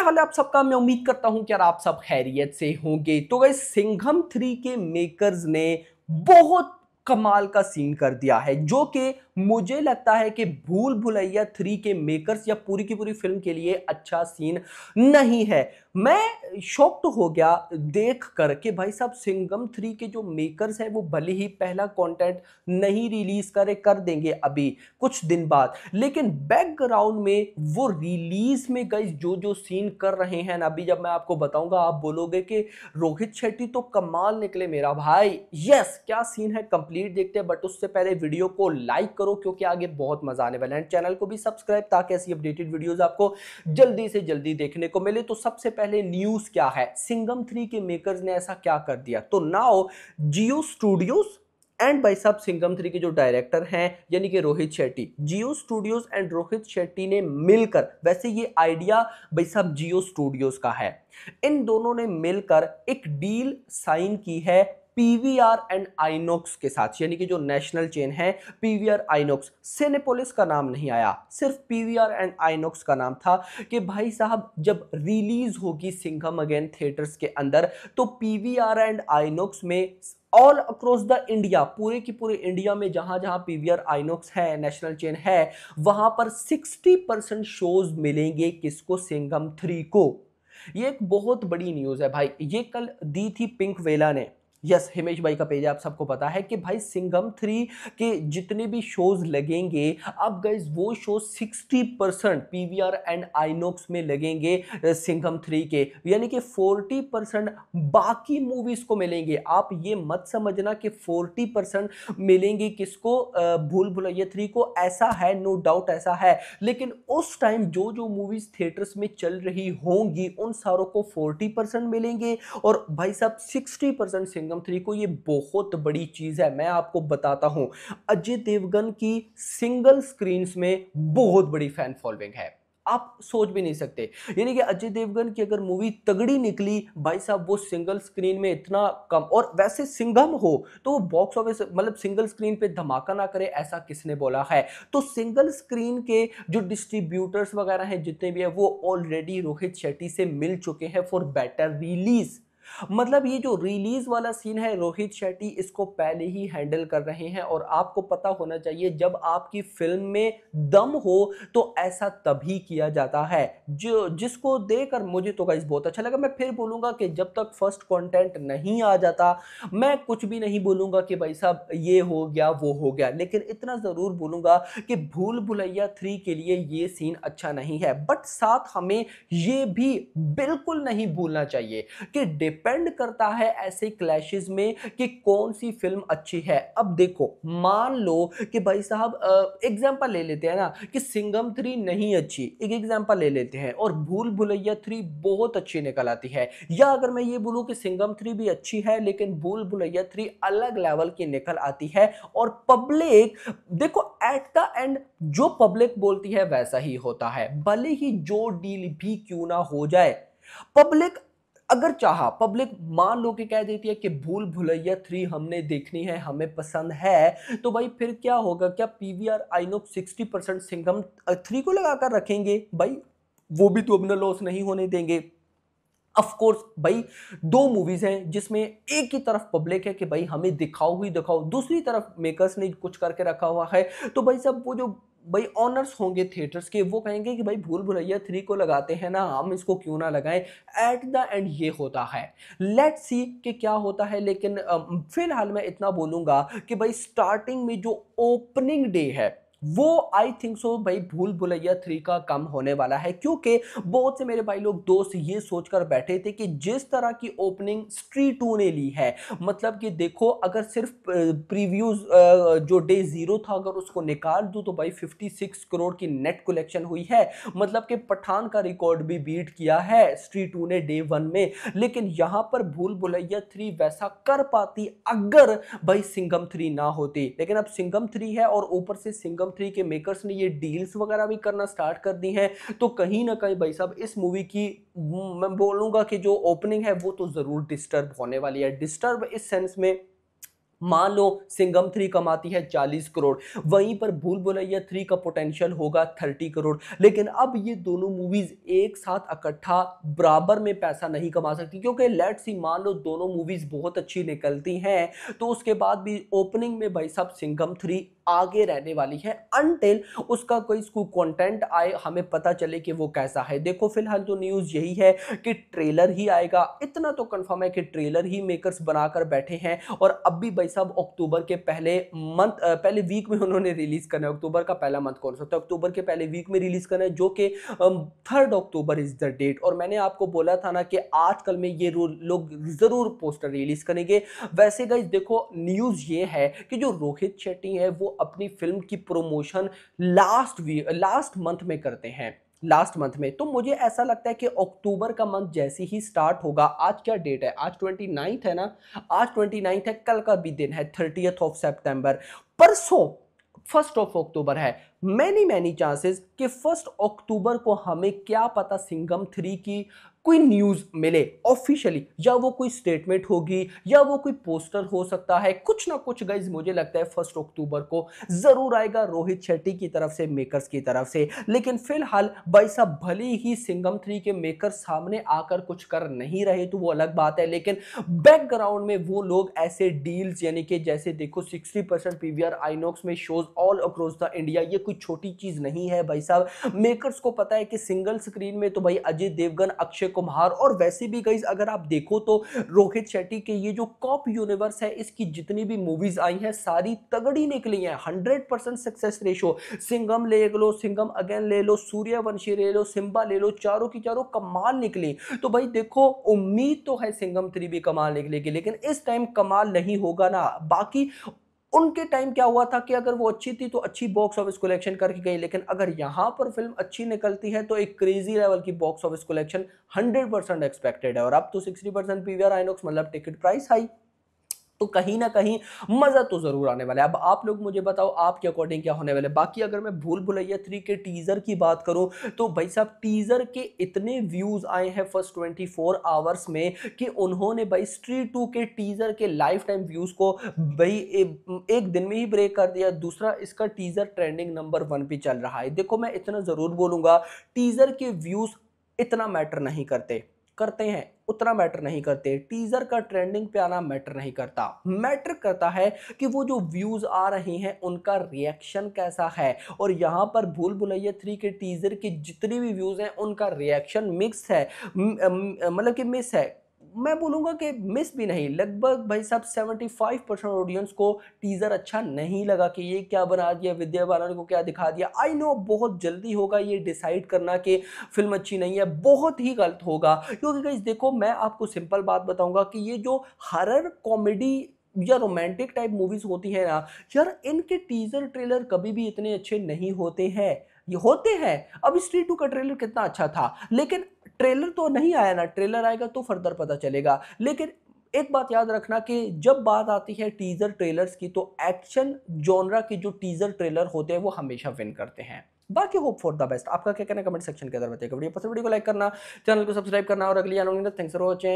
हाल है आप सबका। मैं उम्मीद करता हूं कि यार आप सब खैरियत से होंगे। तो गाइस सिंघम 3 के मेकर्स ने बहुत कमाल का सीन कर दिया है, जो कि मुझे लगता है कि भूल भुलैया 3 के मेकर्स या पूरी की पूरी फिल्म के लिए अच्छा सीन नहीं है। मैं शॉक्ड हो गया देख कर कि भाई साहब सिंघम 3 के जो मेकर्स हैं वो भले ही पहला कंटेंट नहीं रिलीज कर देंगे अभी कुछ दिन बाद, लेकिन बैकग्राउंड में वो रिलीज में गाइस जो जो सीन कर रहे हैं ना, अभी जब मैं आपको बताऊंगा आप बोलोगे कि रोहित शेट्टी तो कमाल निकले मेरा भाई। यस, क्या सीन है कंप्लीट देखते हैं, बट उससे पहले वीडियो को लाइक करो क्योंकि आगे बहुत मजा आने वाला है। चैनल को भी सब्सक्राइब ताकि ऐसी अपडेटेड वीडियोस आपको जल्दी से जल्दी देखने को मिले। तो सबसे पहले न्यूज क्या है, सिंघम 3 के मेकर्स ने ऐसा क्या कर दिया। तो नाउ जियो स्टूडियोज एंड भाई साहब सिंघम 3 के जो डायरेक्टर हैं यानी कि रोहित शेट्टी, जियो स्टूडियोज एंड रोहित शेट्टी ने मिलकर, वैसे ये आइडिया भाई साहब जियो स्टूडियोज का है, इन दोनों ने मिलकर एक डील साइन की है पीवीआर एंड आइनॉक्स के साथ, यानी कि जो नेशनल चेन है पीवीआर आइनॉक्स। सिनेपोलिस का नाम नहीं आया, सिर्फ पीवीआर एंड आइनॉक्स का नाम था कि भाई साहब जब रिलीज होगी सिंघम अगेन थिएटर्स के अंदर, तो पीवीआर एंड आइनॉक्स में ऑल अक्रॉस द इंडिया, पूरे की पूरे इंडिया में जहां जहां पीवीआर आइनॉक्स है, नेशनल चेन है, वहां पर 60% शोज मिलेंगे किसको, सिंघम 3 को। ये एक बहुत बड़ी न्यूज है भाई, ये कल दी थी पिंक वेला ने। यस, हिमेश भाई का पेज है, आप सबको पता है कि भाई सिंघम 3 के जितने भी शोज लगेंगे, अब गाइस वो शो 60% पीवीआर एंड आइनॉक्स में लगेंगे सिंघम 3 के, यानी कि 40% बाकी मूवीज को मिलेंगे। आप ये मत समझना कि 40% मिलेंगे किसको, भूल भुलैया 3 को, ऐसा है, नो डाउट ऐसा है, लेकिन उस टाइम जो जो मूवीज थिएटर्स में चल रही होंगी उन सारों को 40% मिलेंगे और भाई साहब 60% सिंघम 3 को। ये बहुत बड़ी चीज है, मैं आपको बताता हूं, अजय देवगन की सिंगल स्क्रीन्स में बहुत बड़ी फैन फॉलोइंग है, आप सोच भी नहीं सकते। यानी कि अजय देवगन की अगर मूवी तगड़ी निकली भाई साहब, वो सिंगल स्क्रीन में इतना कम, और वैसे सिंघम हो तो वो बॉक्स ऑफिस मतलब सिंगल स्क्रीन पे धमाका ना करे, ऐसा किसने बोला है। तो सिंगल स्क्रीन के जो डिस्ट्रीब्यूटर्स वगैरह हैं जितने भी है, वो ऑलरेडी रोहित शेट्टी से मिल चुके हैं फॉर बेटर रिलीज। मतलब ये जो रिलीज वाला सीन है, रोहित शेट्टी इसको पहले ही हैंडल कर रहे हैं। और आपको पता होना चाहिए, जब आपकी फिल्म में दम हो तो ऐसा तभी किया जाता है, जो जिसको देखकर मुझे तो गाइस बहुत अच्छा लगा। मैं फिर बोलूंगा कि जब तक फर्स्ट कंटेंट नहीं आ जाता मैं कुछ भी नहीं बोलूंगा कि भाई साहब ये हो गया वो हो गया, लेकिन इतना जरूर बोलूंगा कि भूल भुलैया 3 के लिए ये सीन अच्छा नहीं है। बट साथ हमें ये भी बिल्कुल नहीं भूलना चाहिए कि डिपेंड करता है ऐसे क्लैशेस में कि कौन सी फिल्म अच्छी है। अब देखो, मान लो कि भाई साहब एग्जांपल ले लेते हैं ना कि सिंघम 3 नहीं अच्छी, एक एग्जांपल ले लेते हैं, और भूल भुलैया 3 बहुत अच्छी निकल आती है, या अगर मैं ये बोलूं कि सिंघम 3 भी अच्छी है लेकिन भूल भुलैया 3 अलग लेवल की निकल आती है, और पब्लिक देखो एट द एंड जो पब्लिक बोलती है वैसा ही होता है, भले ही जो डील भी क्यों ना हो जाए। पब्लिक अगर चाहा, पब्लिक मान लो कि कह देती है कि भूल भुलैया 3 हमने देखनी है, हमें पसंद है, तो भाई फिर क्या होगा, क्या पीवीआर आइनॉक्स 60% सिंघम 3 को लगाकर रखेंगे भाई? वो भी तो अपना लॉस नहीं होने देंगे। ऑफ कोर्स भाई, दो मूवीज हैं जिसमें एक ही तरफ पब्लिक है कि भाई हमें दिखाओ ही दिखाओ, दूसरी तरफ मेकर्स ने कुछ करके रखा हुआ है, तो भाई सब वो जो भाई ऑनर्स होंगे थिएटर्स के, वो कहेंगे कि भाई भूल भुलैया 3 को लगाते हैं ना, हम इसको क्यों ना लगाएं। एट द एंड ये होता है, लेट्स सी कि क्या होता है। लेकिन फिलहाल मैं इतना बोलूंगा कि भाई स्टार्टिंग में जो ओपनिंग डे है वो आई थिंक सो भाई भूल भुलैया 3 का कम होने वाला है, क्योंकि बहुत से मेरे भाई लोग दोस्त ये सोचकर बैठे थे कि जिस तरह की ओपनिंग स्ट्री 2 ने ली है, मतलब कि देखो अगर सिर्फ प्रीव्यूज जो डे 0 था अगर उसको निकाल दूं तो भाई 56 करोड़ की नेट कलेक्शन हुई है, मतलब कि पठान का रिकॉर्ड भी बीट किया है स्ट्री 2 ने डे 1 में। लेकिन यहां पर भूल भुलैया 3 वैसा कर पाती अगर भाई सिंघम 3 ना होती, लेकिन अब सिंघम 3 है और ऊपर से सिंघम 3 के मेकर्स ने ये डील्स वगैरह भी करना स्टार्ट कर दी हैं, तो कहीं ना कहीं भाई साहब इस मूवी की मैं बोलूंगा कि जो ओपनिंग है वो तो जरूर डिस्टर्ब होने वाली है। डिस्टर्ब इस सेंस में मान लो सिंघम 3 कमाती है 40 करोड़, वहीं पर भूल भुलैया 3 का पोटेंशियल होगा 30 करोड़। लेकिन अब ये दोनों मूवीज एक साथ इकट्ठा बराबर में पैसा नहीं कमा सकती, क्योंकि लेट्स सी मान लो दोनों मूवीज बहुत अच्छी निकलती हैं, तो उसके बाद भी ओपनिंग में भाई साहब सिंघम 3 आगे रहने वाली है अनटिल उसका कोई कंटेंट आए, हमें पता चले कि वो कैसा है। देखो फिलहाल तो न्यूज़ यही है कि ट्रेलर ही आएगा, इतना तो कंफर्म है कि ट्रेलर ही मेकर्स बनाकर बैठे हैं। और अब भी भाई साहब अक्टूबर के पहले वीक में उन्होंने रिलीज करना है। अक्टूबर का पहला मंथ कौन सा था? अक्टूबर के पहले वीक में रिलीज करना है, जो कि 3 अक्टूबर इज द डेट। और मैंने आपको बोला था ना कि आजकल में ये लोग जरूर पोस्टर रिलीज करेंगे। वैसे गाइस देखो न्यूज ये है कि जो रोहित शेट्टी है वो अपनी फिल्म की प्रमोशन लास्ट मंथ में करते हैं, लास्ट मंथ में। तो मुझे ऐसा लगता है कि अक्टूबर का मंथ जैसे ही स्टार्ट होगा, आज क्या डेट है? आज 29 है ना, आज 29 है, कल का भी दिन है 30th ऑफ सितंबर, परसों 1 अक्टूबर है। मैनी चांसेस कि 1 अक्टूबर को हमें क्या पता सिंघम 3 की कोई न्यूज मिले ऑफिशियली, या वो कोई स्टेटमेंट होगी या वो कोई पोस्टर हो सकता है, कुछ ना कुछ गाइज मुझे लगता है 1 अक्टूबर को जरूर आएगा रोहित शेट्टी की तरफ से, मेकर्स की तरफ से। लेकिन फिलहाल भाई साहब भले ही सिंघम 3 के मेकर्स सामने आकर कुछ कर नहीं रहे तो वो अलग बात है, लेकिन बैकग्राउंड में वो लोग ऐसे डील्स, यानी कि जैसे देखो 60% पीवीआर आइनॉक्स में shows all across the India, ये कोई छोटी चीज नहीं है भाई साहब। मेकर्स को पता है कि सिंगल स्क्रीन में तो भाई अजय देवगन, अक्षय कुमार, और वैसे भी गाइस अगर आप देखो तो रोहित शेट्टी के ये जो कॉप यूनिवर्स है इसकी जितनी भी मूवीज आई हैं सारी तगड़ी निकली हैं, 100% सक्सेस रेशो। सिंघम ले लो, सिंघम अगेन ले लो, सूर्यवंशी ले लो, सिम्बा ले लो, चारों की चारों कमाल निकली। तो भाई देखो उम्मीद तो है सिंघम 3 भी कमाल निकलेगी, लेकिन इस टाइम कमाल नहीं होगा ना। बाकी उनके टाइम क्या हुआ था कि अगर वो अच्छी थी तो अच्छी बॉक्स ऑफिस कलेक्शन करके गई, लेकिन अगर यहां पर फिल्म अच्छी निकलती है तो एक क्रेजी लेवल की बॉक्स ऑफिस कलेक्शन 100% एक्सपेक्टेड है। और अब तो 60% पीवीआर आइनॉक्स मतलब टिकट प्राइस हाई, तो कहीं ना कहीं मजा तो जरूर आने वाला है। अब आप लोग मुझे बताओ आपके अकॉर्डिंग क्या होने वाला है। बाकी अगर मैं भूल भुलैया 3 के टीजर की बात करूं तो भाई साहब टीजर के इतने व्यूज आए हैं फर्स्ट 24 आवर्स में कि उन्होंने भाई स्ट्री 2 के टीजर के लाइफ टाइम व्यूज को भाई एक दिन में ही ब्रेक कर दिया। दूसरा इसका टीजर ट्रेंडिंग नंबर 1 पे चल रहा है। देखो मैं इतना जरूर बोलूंगा, टीजर के व्यूज इतना मैटर नहीं करते, करते हैं उतना मैटर नहीं करते। टीजर का ट्रेंडिंग पे आना मैटर नहीं करता, मैटर करता है कि वो जो व्यूज आ रहे हैं उनका रिएक्शन कैसा है। और यहां पर भूल भुलैया 3 के टीजर के जितने भी व्यूज हैं उनका रिएक्शन मिक्स है, मतलब कि मिस है। मैं बोलूंगा कि मिस भी नहीं, लगभग भाई साहब 75% ऑडियंस को टीजर अच्छा नहीं लगा कि ये क्या बना दिया, विद्या बालन को क्या दिखा दिया। आई नो बहुत जल्दी होगा ये डिसाइड करना कि फिल्म अच्छी नहीं है, बहुत ही गलत होगा। क्योंकि गाइस देखो मैं आपको सिंपल बात बताऊंगा कि ये जो हॉरर कॉमेडी या रोमांटिक टाइप मूवीज होती है ना यार, इनके टीजर ट्रेलर कभी भी इतने अच्छे नहीं होते हैं। ये होते हैं, अब स्ट्रीट 2 का ट्रेलर कितना अच्छा था, लेकिन ट्रेलर तो नहीं आया ना, ट्रेलर आएगा तो फर्दर पता चलेगा। लेकिन एक बात याद रखना कि जब बात आती है टीजर ट्रेलर्स की तो एक्शन जॉनरा के जो टीजर ट्रेलर होते हैं वो हमेशा विन करते हैं। बाकी होप फॉर द बेस्ट। आपका क्या कहना कमेंट सेक्शन के अंदर बताइएगा। वीडियो पसंद, वीडियो को लाइक करना, चैनल को सब्सक्राइब करना और अगली आने थैंक्स फॉर वॉचिंग।